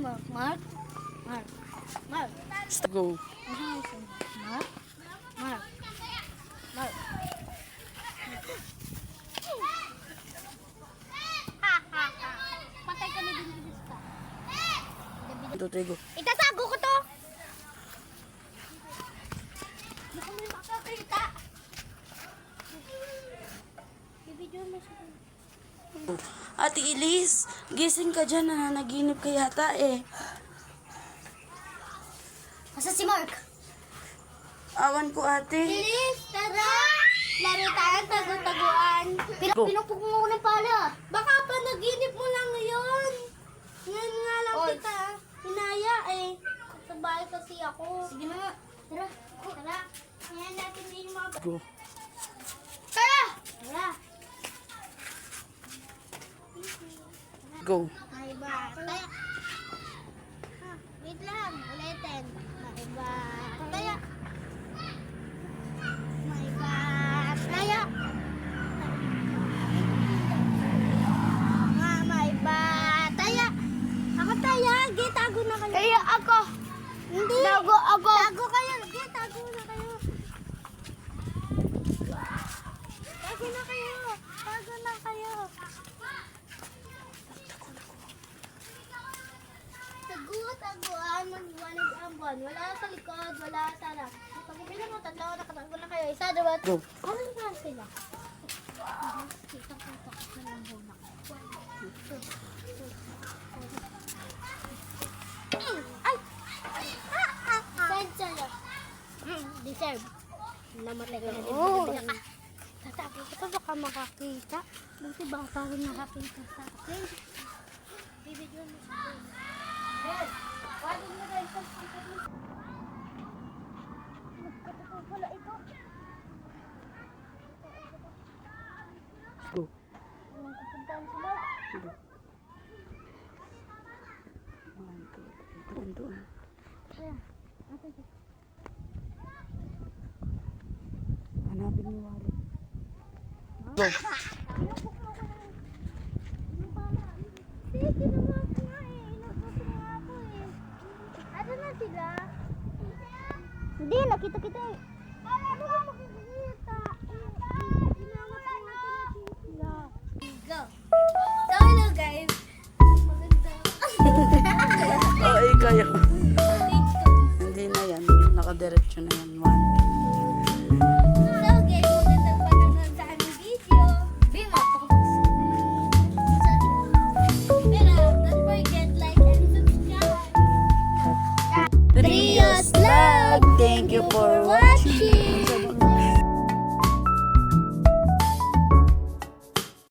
Mark. Mark. Mark. Mark. Go. Mark. Mark. Mark. Patay ka na din dito ka. 1, 2, 3, go. Itasago ko to. Hindi ko may makakita. Ibigyan mo siya. Ate Elise, gising ka dyan, nanaginip ka yata eh. Asa si Mark? Awan ko ate. Lilis, tara! Laro tayo, tago-taguan. Go. Pinupok mo ng pala. Baka pa naginip mo lang ngayon. Ngayon nga lang kita. Hinaya eh. Sa bahay kasi ako. Sige na. Tara. Tara. Ngayon natin din yung mga... Go. Tara! Tara. Go. May ba? Taya. Wait lang. Ulitin. May ba? Taya. May ba? Taya. May ba? Taya. Ako taya. Tago na kayo. Kaya ako. Hindi. Tago ako. Tago kayo. Tago na kayo. Tago na kayo. Tago na kayo. Taguan, magwanag ang buwan. Wala sa likod, wala sa harap. Pag bilang mo, tatlo, nakatago na kayo. Isa, dalawa, Go. ano ba sila? Kitang-kita ko sa lang muna. Ay! Side sa'yo. Deserve. Namatay ka na din. Bibigyan ka. Tatago ko baka makakita. Buti baka rin nakakita sa akin. Bibigyan mo sa akin. Yes! Wala mo na isang pagkakas. Nagkatapos pala ito. Go. Walang pupuntahan sila. Go. Doon. Kaya, natin siya. Hanapin mo wallet. Go. Inupok mo ko na. Ano pala? Sige, ginawa ko nga eh. Inupok mo nga ako eh. Ano na sila? Hindi, nakita kita eh. Ano ka makikita? Ginanap ko natin sila. Go! So, hello guys. Maganda. Ay, kaya. Hindi na yan. Nakadiretso na yan. 1. So guys, magandang panonood sa aming video. Bima, pero don't forget like and subscribe. Rios Vlog. Thank you for watching.